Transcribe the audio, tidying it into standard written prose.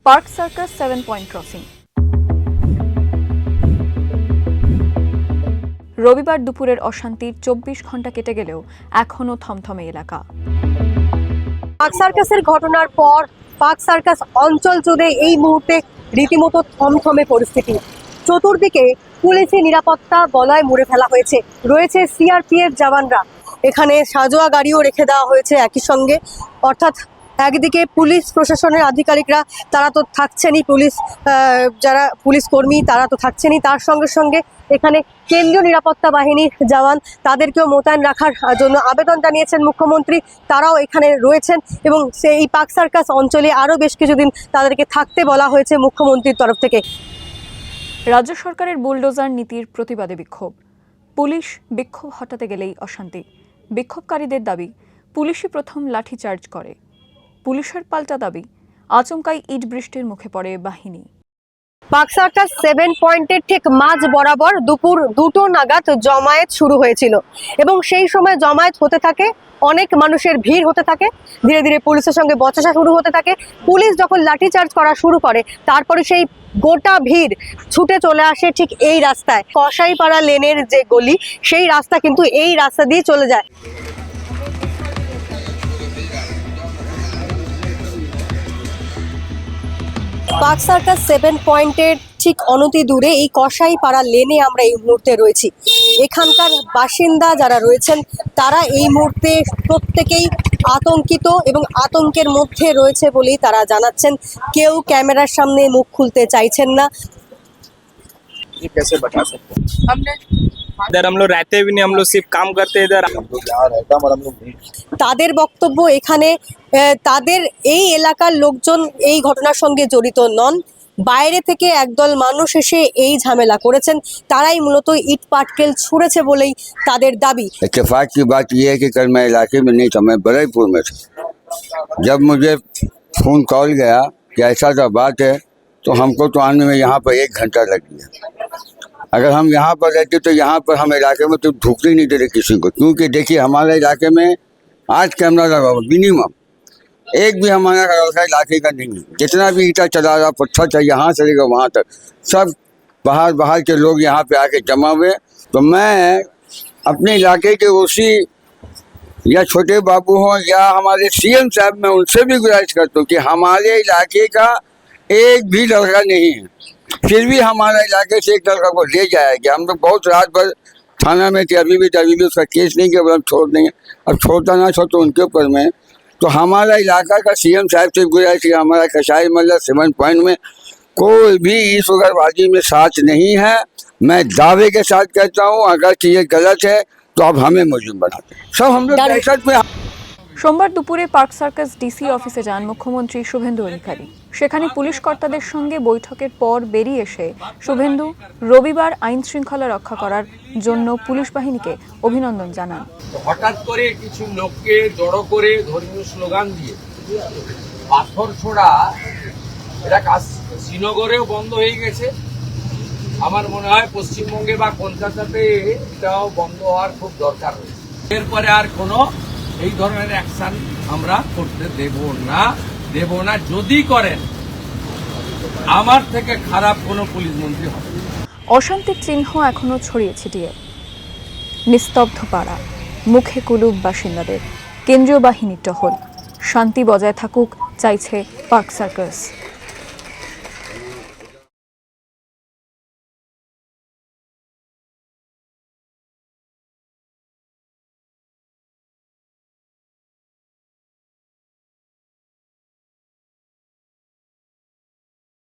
Park circus 7 point crossing. রবিবার দুপুরের অশান্তির 24 ঘন্টা কেটে গেলেও এখনও থমথমে এলাকা। পার্ক সার্কাসের ঘটনার পর পার্ক সার্কাস অঞ্চল জুড়ে এই মুহূর্তে রীতিমতো থমথমে পরিস্থিতি। চতুর্দিকে পুলিশি নিরাপত্তা বলয় মুড়ে ফেলা হয়েছে, রয়েছে সিআরপিএফ জওয়ানরা, এখানে সাজোয়া গাড়িও রেখে দেওয়া হয়েছে একই সঙ্গে। অর্থাৎ একদিকে পুলিশ প্রশাসনের আধিকারিকরা তারা তো থাকছেনই, যারা পুলিশ কর্মী তারা তো থাকছেনই, তার সঙ্গে সঙ্গে এখানে কেন্দ্রীয় নিরাপত্তা বাহিনীর জওয়ান তাদেরকেও মোতায়েন রাখার জন্য আবেদন জানিয়েছেন মুখ্যমন্ত্রী। তারাও এখানে রয়েছেন এবং এই পার্ক সার্কাস অঞ্চলে আরও বেশ কিছুদিন তাদেরকে থাকতে বলা হয়েছে মুখ্যমন্ত্রীর তরফ থেকে। রাজ্য সরকারের বুলডোজার নীতির প্রতিবাদে বিক্ষোভ। পুলিশ বিক্ষোভ হটাতে গেলেই অশান্তি। বিক্ষোভকারীদের দাবি পুলিশই প্রথম লাঠিচার্জ করে। পুলিশের পাল্টা দাবি আচমকাই ইট বৃষ্টির মুখে পড়ে বাহিনী। পার্ক সার্কাস 7 পয়েন্টের ঠিক মাঝ বরাবর দুপুর 2টো নাগাদ জমায়েত শুরু হয়েছিল এবং সেই সময় জমায়েত হতে থাকে, অনেক মানুষের ভিড় হতে থাকে, ধীরে ধীরে পুলিশের সঙ্গে বচসা শুরু হতে থাকে। পুলিশ যখন লাঠিচার্জ করা শুরু করে তারপরে সেই গোটা ভিড় ছুটে চলে আসে ঠিক এই রাস্তায়। কসাইপাড়া লেনের যে গলি, সেই রাস্তা কিন্তু এই রাস্তা দিয়ে চলে যায়। পার্ক সার্কাস 7 পয়েন্টের ঠিক অনতি দূরে এই কসাইপাড়া লেনে আমরা এই মুহূর্তে রয়েছি। এখানকার বাসিন্দা যারা রয়েছেন তারা এই মুহূর্তে প্রত্যেকেই আতঙ্কিত এবং আতঙ্কের মধ্যে রয়েছে বলেই তারা জানাচ্ছেন। কেউ ক্যামেরার সামনে মুখ খুলতে চাইছেন না। इधर हम लोग रहते भी नहीं, हम लोग सिर्फ काम करते इधर। তাদের বক্তব্য এখানে তাদের এই এলাকার লোকজন এই ঘটনার সঙ্গে জড়িত নন, বাইরে থেকে একদল মানুষ এসে এই ঝামেলা করেছেন, তারাই মূলত ইট পাটকেল ছুঁড়েছে বলেই তাদের দাবি। इत्तेफाक की बात यह है कि कल मैं इलाके में नहीं था, मैं बरईपुर में था। जब मुझे फोन कॉल गया कि ऐसा सा बात है तो हमको तो आने में यहाँ पर 1 घंटा लग गया। अगर हम यहाँ पर रहते तो यहाँ पर हम इलाके में तो ढुकते ही नहीं देते किसी को, क्योंकि देखिए हमारे इलाके में 8 कैमरा लगा हुआ मिनिमम, एक भी हमारा इलाके का नहीं है। जितना भी ईटा चला रहा, पत्थर था, यहाँ से लेकर वहाँ तक सब बाहर के लोग यहाँ पे आके जमा हुए। तो मैं अपने इलाके के उसी या छोटे बाबू हों या हमारे सीएम साहब, मैं उनसे भी गुजारिश करता हूँ कि हमारे इलाके का एक भी लड़का नहीं है, फिर भी हमारा इलाके से एक लड़का को ले जाया गया। हम लोग बहुत रात भर थाना में थे, अभी भी उसका केस नहीं किया, अब छोड़ देंगे, अब छोड़ता ना छोड़ तो उनके ऊपर में। तो हमारा इलाका का सीएम साहब से गुजारिश किया, हमारा कसाई मल्ला 7 पॉइंट में कोई भी इस उग्रवादी में साथ नहीं है। मैं दावे के साथ कहता हूँ, अगर चीजें गलत है तो अब हमें मुजरिम बनाते हैं। सब हम लोग दहशत में। সোমবার দুপুরে পার্ক সার্কাস ডিসি অফিসে যান মুখ্যমন্ত্রী শুভেন্দু অধিকারী। সেখানে পুলিশ কর্তাদের সঙ্গে বৈঠকের পর বেরিয়ে এসে শুভেন্দু রবিবার আইন শৃঙ্খলা রক্ষা করার জন্য পুলিশ বাহিনীকে অভিনন্দন জানান। হঠাৎ করে কিছু লোককে জড়ো করে ধর্মীয় স্লোগান দিয়ে পাথর ছোড়া, এটা কাজ শ্রীনগরেও বন্ধ হয়ে গেছে। আমার মনে হয় পশ্চিমবঙ্গে বা কলকাতাতে এটাও বন্ধ হওয়ার খুব দরকার রয়েছে। এরপরে আর কোনো এই ধরনের অ্যাকশন আমরা করতে দেব না। যদি করেন আমার থেকে খারাপ কোনো পুলিশ মন্ত্রী হবে। অশান্তির চিহ্ন এখনো ছড়িয়ে ছিটিয়ে। নিস্তব্ধ পাড়া, মুখে কুলুপ বাসিন্দাদের। কেন্দ্রীয় বাহিনীর টহল। শান্তি বজায় থাকুক চাইছে পার্ক সার্কাস।